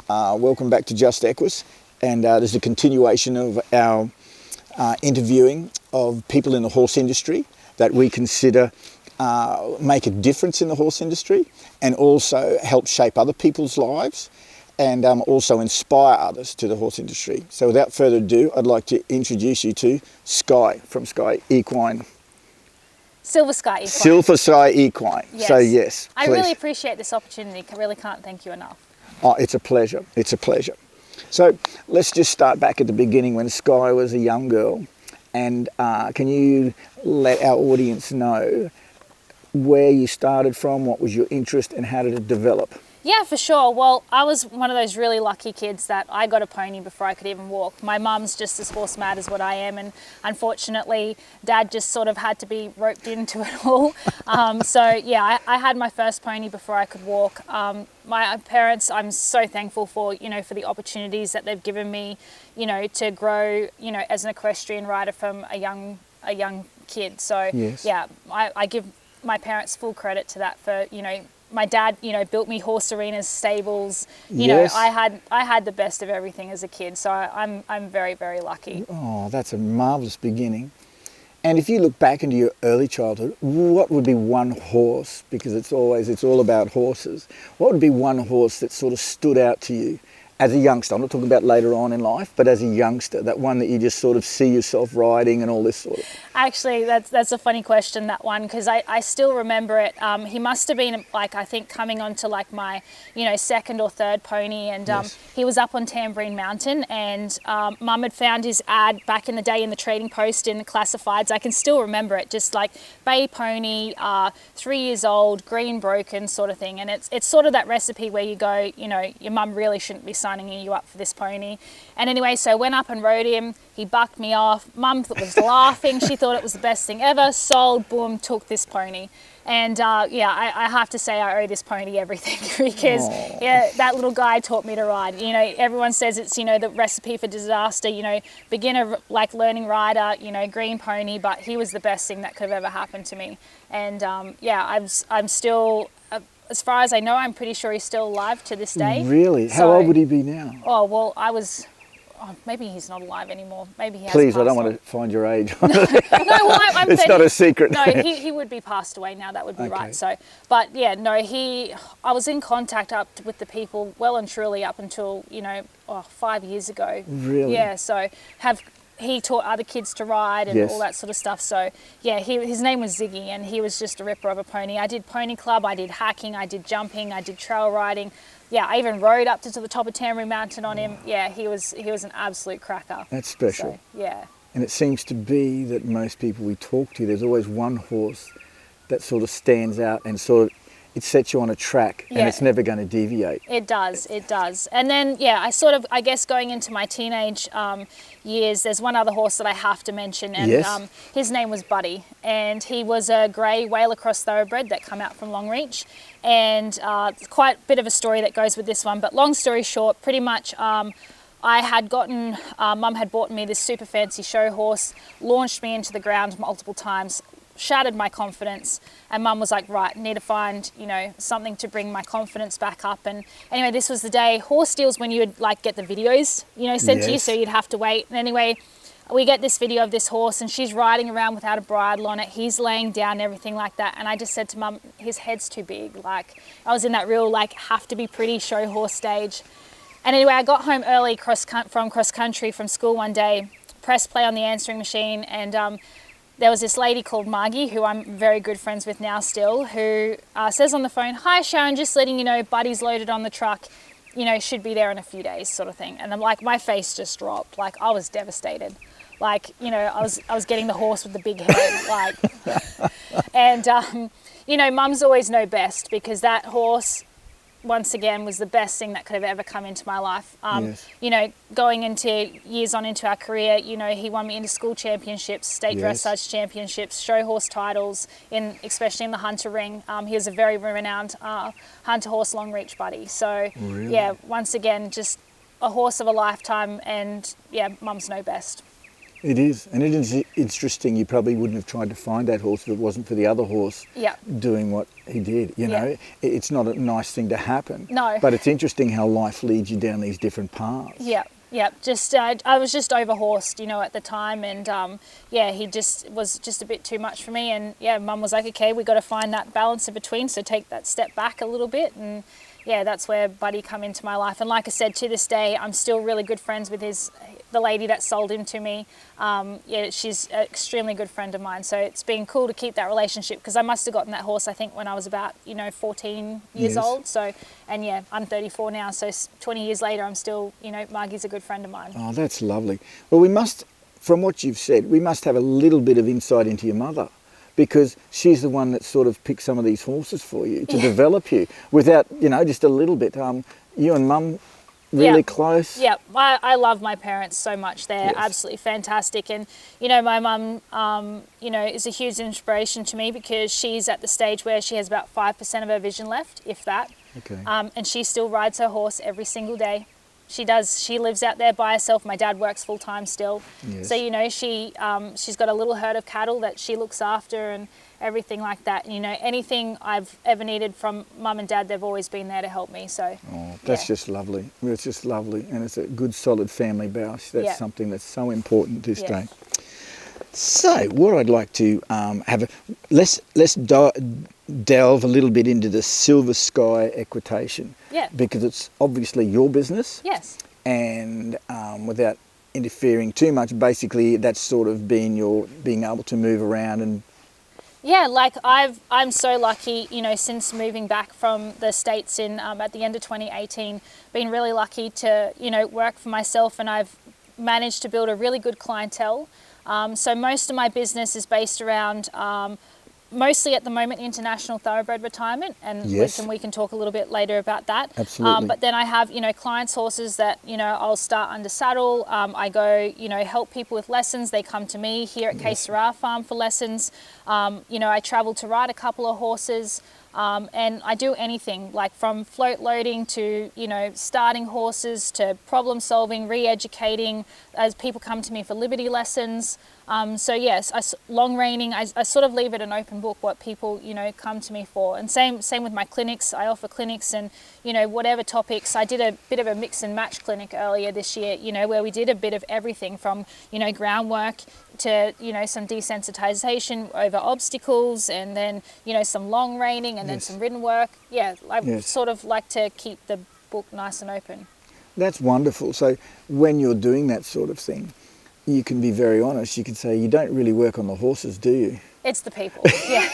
Welcome back to Just Equus, and there's a continuation of our interviewing of people in the horse industry that we consider make a difference in the horse industry and also help shape other people's lives and also inspire others to the horse industry. So without further ado, I'd like to introduce you to Skye from Skye Equine. Silver Skye Equine. Silver Skye Equine. Yes. So yes, I really appreciate this opportunity. I really can't thank you enough. Oh, it's a pleasure. It's a pleasure. So let's just start back at the beginning when Skye was a young girl. And can you let our audience know where you started from, what was your interest, and how did it develop? Yeah, for sure. Well, I was one of those really lucky kids that I got a pony before I could even walk. My mum's just as horse mad as what I am, and unfortunately, Dad just sort of had to be roped into it all. So yeah, I had my first pony before I could walk. My parents, I'm so thankful for, for the opportunities that they've given me, to grow, as an equestrian rider from a young kid. So yes. Yeah, I give my parents full credit to that for, my dad, built me horse arenas, stables. Yes. I had the best of everything as a kid, so I'm very, very lucky. Oh, that's a marvellous beginning. And if you look back into your early childhood, what would be one horse, because it's all about horses, what would be one horse that sort of stood out to you as a youngster? I'm not talking about later on in life, but as a youngster, that one that you just sort of see yourself riding and all this sort of. Actually, that's a funny question, that one, because I still remember it. He must have been I think coming onto my, second or third pony, and yes. He was up on Tambourine Mountain, and Mum had found his ad back in the day in the Trading Post in the classifieds. I can still remember it, just like bay pony, 3 years old, green broken sort of thing. And it's sort of that recipe where you go, your mum really shouldn't be signing you up for this pony. And anyway, so I went up and rode him. He bucked me off. Mum was laughing. She thought it was the best thing ever. Sold, boom, took this pony. And I have to say I owe this pony everything because that little guy taught me to ride. Everyone says it's, the recipe for disaster, beginner learning rider, green pony, but he was the best thing that could have ever happened to me. And I'm still, as far as I know, I'm pretty sure he's still alive to this day. Really? How old would he be now? Oh, well, maybe he's not alive anymore. Maybe he has. Please, I don't want to find your age. No, well, I'm it's 30. not a secret. No, he would be passed away now. That would be okay. right. So, but yeah, no, I was in contact with the people well and truly up until 5 years ago. Really? Yeah. So he taught other kids to ride and yes. all that sort of stuff. So yeah, his name was Ziggy, and he was just a ripper of a pony. I did pony club, I did hacking, I did jumping, I did trail riding. Yeah, I even rode up to the top of Tambourine Mountain on him. Yeah, he was an absolute cracker. That's special. So, yeah. And it seems to be that most people we talk to, there's always one horse that sort of stands out and sort of, it sets you on a track and it's never going to deviate. It does. And then, I guess going into my teenage years, there's one other horse that I have to mention, and yes. His name was Buddy, and he was a grey Whaler Cross thoroughbred that come out from Longreach, and quite a bit of a story that goes with this one, but long story short, pretty much I had gotten, Mum had bought me this super fancy show horse, launched me into the ground multiple times, shattered my confidence, and Mum was like, right, need to find something to bring my confidence back up. And anyway, this was the day horse deals when you would get the videos sent yes. to you, so you'd have to wait. And anyway, we get this video of this horse, and she's riding around without a bridle on it, he's laying down and everything like that, and I just said to Mum, his head's too big. I was in that real have to be pretty show horse stage. And anyway, I got home early from cross country from school one day, pressed play on the answering machine, and there was this lady called Margie, who I'm very good friends with now still, who says on the phone, "Hi Sharon, just letting you know Buddy's loaded on the truck, should be there in a few days," sort of thing. And I'm my face just dropped. I was devastated. I was getting the horse with the big head. And mums always know best, because that horse, once again, was the best thing that could have ever come into my life. Yes. Going into years on into our career, he won me into school championships, state yes. dressage championships, show horse titles, especially in the hunter ring. He was a very renowned hunter horse, long reach Buddy. So really? Yeah, once again, just a horse of a lifetime, and yeah, mums know best. It is, and it is interesting. You probably wouldn't have tried to find that horse if it wasn't for the other horse doing what he did. You know, it's not a nice thing to happen. No. But it's interesting how life leads you down these different paths. Yeah. Yeah, just I was just overhorsed, you know, at the time, and he just was just a bit too much for me. And Mum was like, okay, we got to find that balance in between, so take that step back a little bit, and that's where Buddy come into my life. And like I said, to this day, I'm still really good friends with the lady that sold him to me. She's an extremely good friend of mine. So it's been cool to keep that relationship, because I must have gotten that horse, I think, when I was about, 14 years old. So, and I'm 34 now. So 20 years later, I'm still, Margie's a good friend of mine. Oh, that's lovely. Well, we must, from what you've said, we must have a little bit of insight into your mother, because she's the one that sort of picked some of these horses for you to develop you without, just a little bit. You and Mum really close? Yeah, I love my parents so much. They're absolutely fantastic. And, my mum, is a huge inspiration to me, because she's at the stage where she has about 5% of her vision left, if that. Okay. And she still rides her horse every single day. She does. She lives out there by herself. My dad works full time still. Yes. So, she's got a little herd of cattle that she looks after and everything like that. And, anything I've ever needed from Mum and Dad, they've always been there to help me. So. Oh, that's just lovely. It's just lovely. And it's a good, solid family bouche. That's something that's so important this day. So, what I'd like to let's delve a little bit into the Silver Skye equitation. Yeah. Because it's obviously your business. Yes. And without interfering too much, basically that's sort of been your being able to move around and. Yeah, like I'm so lucky, since moving back from the States in at the end of 2018, been really lucky to, work for myself, and I've managed to build a really good clientele. So most of my business is based around mostly at the moment international thoroughbred retirement, and we can talk a little bit later about that. Absolutely. But then I have clients' horses that I'll start under saddle. I go help people with lessons. They come to me here at K-Sarah Farm for lessons. I travel to ride a couple of horses. And I do anything, like from float loading to, starting horses to problem solving, re-educating, as people come to me for liberty lessons. So yes, long reining, I sort of leave it an open book what people, come to me for. And same with my clinics. I offer clinics and, whatever topics. I did a bit of a mix and match clinic earlier this year, where we did a bit of everything from, groundwork to, some desensitization over obstacles, and then, some long reining, and then some ridden work. Yeah, I sort of like to keep the book nice and open. That's wonderful. So when you're doing that sort of thing, you can be very honest. You can say, you don't really work on the horses, do you? It's the people. Yeah.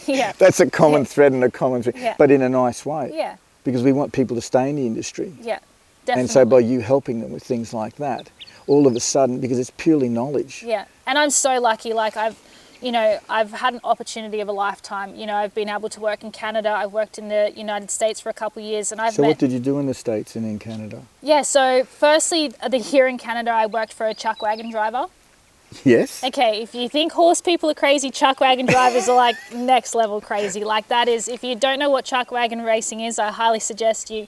Yeah. That's a common thread and a common thread, Yeah. but in a nice way. Yeah. Because we want people to stay in the industry. Yeah, definitely. And so by you helping them with things like that, all of a sudden, because it's purely knowledge. Yeah, and I'm so lucky. Like I've had an opportunity of a lifetime. I've been able to work in Canada. I've worked in the United States for a couple of years, and So what did you do in the States and in Canada? Yeah, so firstly, here in Canada, I worked for a chuck wagon driver. Yes. Okay, if you think horse people are crazy, chuck wagon drivers are like next level crazy. Like that is, if you don't know what chuck wagon racing is, I highly suggest you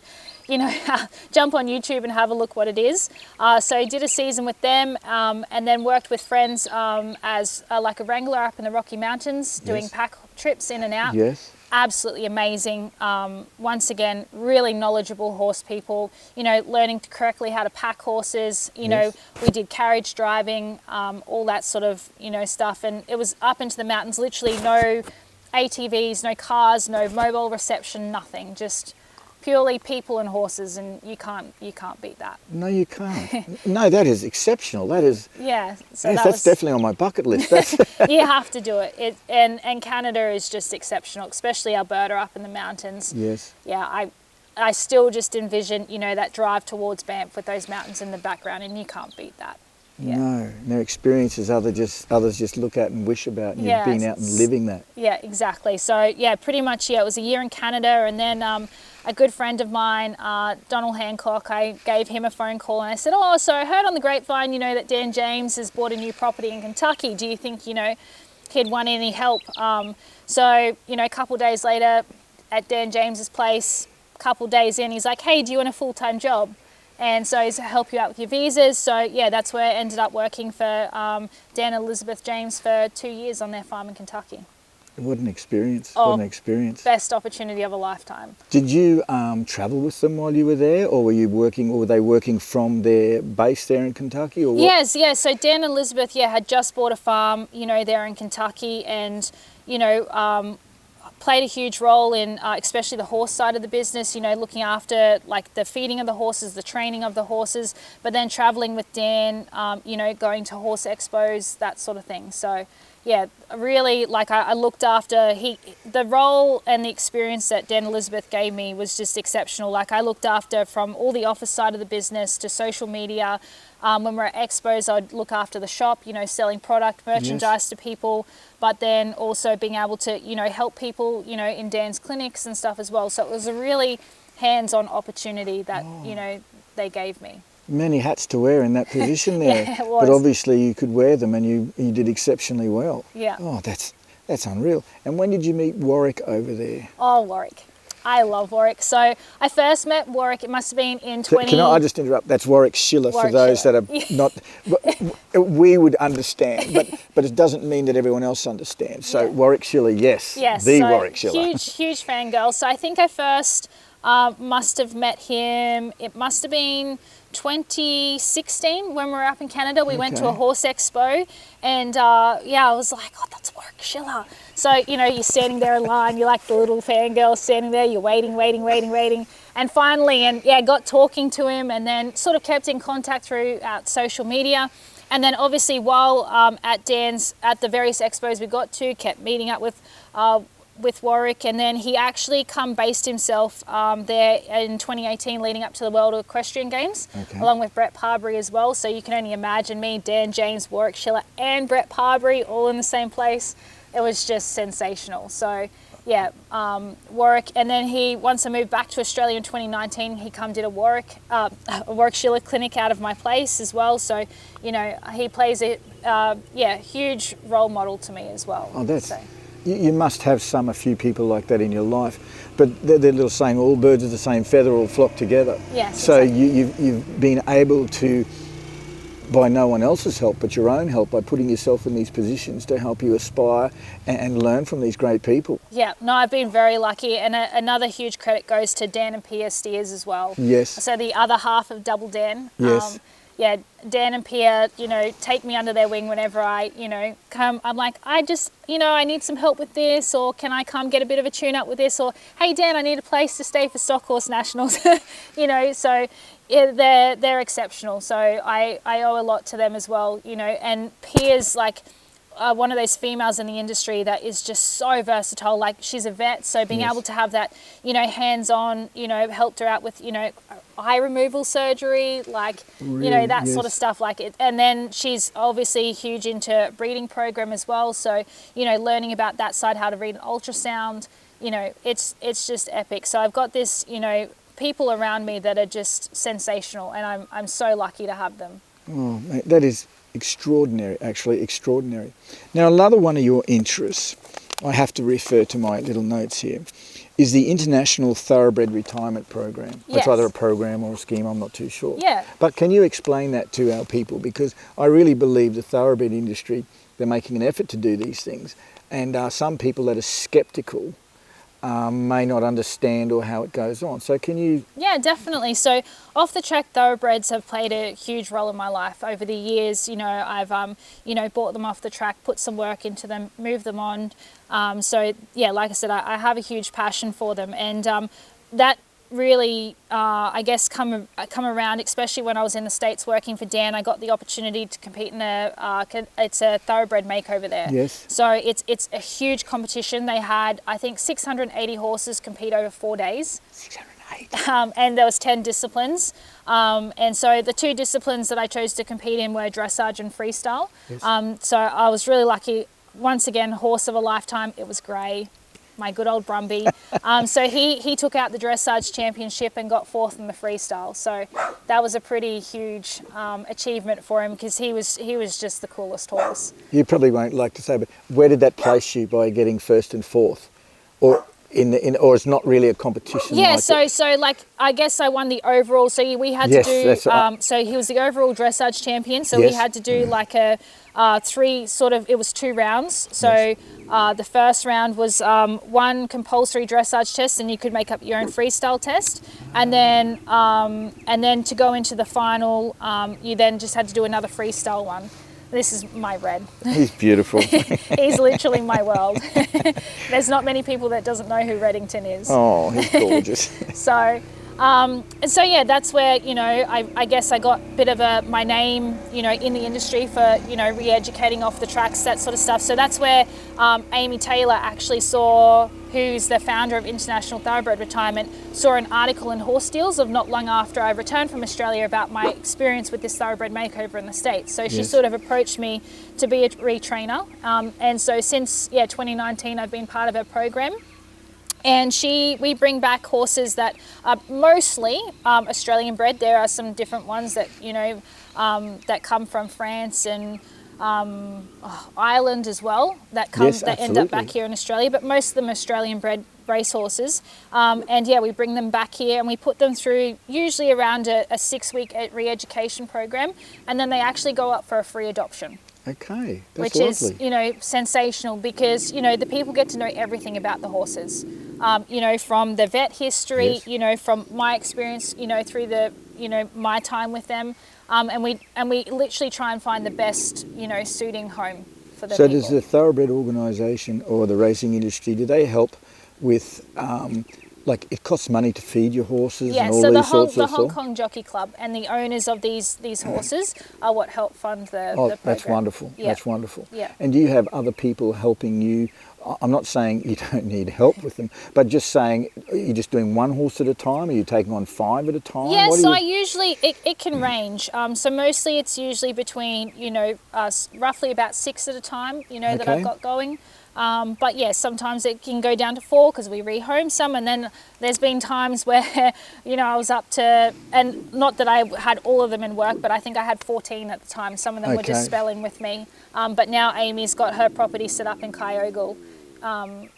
jump on YouTube and have a look what it is. So I did a season with them, and then worked with friends as like a wrangler up in the Rocky Mountains, doing pack trips in and out. Yes. Absolutely amazing. Once again, really knowledgeable horse people, learning correctly how to pack horses, we did carriage driving, all that sort of, stuff. And it was up into the mountains, literally no ATVs, no cars, no mobile reception, nothing, just purely people and horses, and you can't beat that. No, you can't. No, that is exceptional. That is. Yeah. So yes, that's definitely on my bucket list. That's you have to do it. And Canada is just exceptional, especially Alberta up in the mountains. Yes. Yeah, I still just envision, that drive towards Banff with those mountains in the background, and you can't beat that. Yeah. No experiences others just look at and wish about, and you've been out and living that. Yeah, exactly. So pretty much, it was a year in Canada, and then a good friend of mine, Donald Hancock, I gave him a phone call and I said, so I heard on the grapevine, that Dan James has bought a new property in Kentucky. Do you think, he'd want any help? So, a couple of days later at Dan James's place, a couple of days in, he's like, hey, do you want a full-time job? And so to help you out with your visas. So yeah, that's where I ended up working for Dan and Elizabeth James for 2 years on their farm in Kentucky. What an experience. Oh, what an experience. Best opportunity of a lifetime. Did you travel with them while you were there, or were you working, or were they working from their base there in Kentucky, or what? Yes. So Dan and Elizabeth, had just bought a farm, there in Kentucky, and, played a huge role in especially the horse side of the business, looking after like the feeding of the horses, the training of the horses, but then traveling with Dan, going to horse expos, that sort of thing. So yeah, really, like I looked after the role and the experience that Dan Elizabeth gave me was just exceptional. Like I looked after from all the office side of the business to social media. When we're at expos, I'd look after the shop, selling product, merchandise to people, but then also being able to, help people, in Dan's clinics and stuff as well. So it was a really hands-on opportunity that, they gave me. Many hats to wear in that position there. Yeah, it was. But obviously you could wear them and you did exceptionally well. Yeah. Oh, that's unreal. And when did you meet Warwick over there? Oh, Warwick. I love Warwick. So I first met Warwick, it must have been in 20... Can I just interrupt? That's Warwick Schiller for those that are not... We would understand, but it doesn't mean that everyone else understands. So Warwick Schiller, yes, the Warwick Schiller. Huge fangirl. So I think I first must have met him, it must have been 2016 when we were up in Canada. We went to a horse expo, and I was like, oh, that's Warwick Schiller. So, you're standing there in line, you're like the little fangirl standing there, you're waiting. And finally, got talking to him, and then sort of kept in contact through social media. And then obviously while at the various expos we got to, kept meeting up with Warwick, and then he actually based himself there in 2018 leading up to the World Equestrian Games, along with Brett Parbury as well. So you can only imagine me, Dan James, Warwick Schiller and Brett Parbury all in the same place. It was just sensational. So yeah, Warwick, and then once I moved back to Australia in 2019, he did a Warwick Schiller clinic out of my place as well. So, he plays a huge role model to me as well. Oh, you must have a few people like that in your life, but they're little saying, all birds of the same feather all flock together. Yes. So exactly. you've been able to, by no one else's help, but your own help, by putting yourself in these positions to help you aspire and learn from these great people. Yeah, no, I've been very lucky, and another huge credit goes to Dan and Pia Steers as well. Yes. So the other half of Double Dan. Yes. Dan and Pia, take me under their wing whenever I, come. I'm like, I just, I need some help with this, or can I come get a bit of a tune-up with this, or, hey, Dan, I need a place to stay for Stock Horse Nationals, so yeah, they're exceptional. So I owe a lot to them as well, and Pia's like one of those females in the industry that is just so versatile. Like, she's a vet, so being able to have that, hands-on, helped her out with, eye removal surgery, like, really? That sort of stuff, like it. And then she's obviously huge into breeding program as well. So, learning about that side, how to read an ultrasound, it's just epic. So I've got this, people around me that are just sensational, and I'm so lucky to have them. Oh, mate, that is extraordinary, actually extraordinary. Now, another one of your interests, I have to refer to my little notes here, is the International Thoroughbred Retirement Program. Yes. It's either a program or a scheme, I'm not too sure. Yeah. But can you explain that to our people? Because I really believe the thoroughbred industry, they're making an effort to do these things, and some people that are sceptical may not understand or how it goes on. So can you... Yeah, definitely. So off the track thoroughbreds have played a huge role in my life over the years. I've bought them off the track, put some work into them, moved them on. So yeah, like I said, I have a huge passion for them, and that really I guess come around, especially when I was in the States working for Dan. I got the opportunity to compete in it's a thoroughbred makeover there. Yes. So it's a huge competition. They had, I think, 680 horses compete over 4 days. 680. And there was 10 disciplines. And so the two disciplines that I chose to compete in were dressage and freestyle. Yes. So I was really lucky. Once again, horse of a lifetime. It was grey. My good old Brumby. So he took out the dressage championship and got 4th in the freestyle. So that was a pretty huge achievement for him, because he was just the coolest horse. You probably won't like to say, but where did that place you by getting 1st and 4th? Or or it's not really a competition? Yeah, like so like I guess I won the overall. So we had Yes, to do. that's right. So he was the overall dressage champion. So we Yes. had to do like a three sort of. It was 2 rounds. So the first round was one compulsory dressage test, and you could make up your own freestyle test, and then to go into the final, you then just had to do another freestyle one. This is my red. He's beautiful. He's literally my world. There's not many people that doesn't know who Reddington is. Oh, he's gorgeous. So, and so yeah, that's where, you know, I guess I got a bit of my name, you know, in the industry for, you know, re-educating off the tracks, that sort of stuff. So that's where Amy Taylor actually saw, who's the founder of International Thoroughbred Retirement, saw an article in Horse Deals of not long after I returned from Australia about my experience with this thoroughbred makeover in the States. So she sort of approached me to be a retrainer. And so since 2019, I've been part of her program. And we bring back horses that are mostly Australian bred. There are some different ones that, you know, that come from France and Ireland as well, that end up back here in Australia, but most of them Australian bred racehorses. And yeah, we bring them back here and we put them through usually around a 6-week re-education program, and then they actually go up for a free adoption. Okay, that's which lovely. is, you know, sensational, because, you know, the people get to know everything about the horses, you know, from the vet history, you know, from my experience, you know, through the, you know, my time with them, and we literally try and find the best, you know, suiting home for the people. So does the thoroughbred organisation or the racing industry, do they help with like it costs money to feed your horses and all so these sorts of the stuff? Hong Kong Jockey Club and the owners of these horses are what help fund the program. That's wonderful. Yeah. That's wonderful. Yeah. And do you have other people helping you? I'm not saying you don't need help with them, but just saying, are you just doing one horse at a time? Are you taking on 5 at a time? Yeah, so I usually, it can range. So mostly it's usually between, you know, roughly about 6 at a time, you know, that I've got going. But yeah, sometimes it can go down to 4 because we rehome some, and then there's been times where, you know, I was up to, and not that I had all of them in work, but I think I had 14 at the time. Some of them were just spelling with me. But now Amy's got her property set up in Kyogle,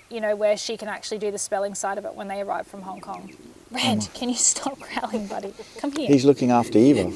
you know, where she can actually do the spelling side of it when they arrive from Hong Kong. Red, can you stop growling, buddy? Come here. He's looking after Eva.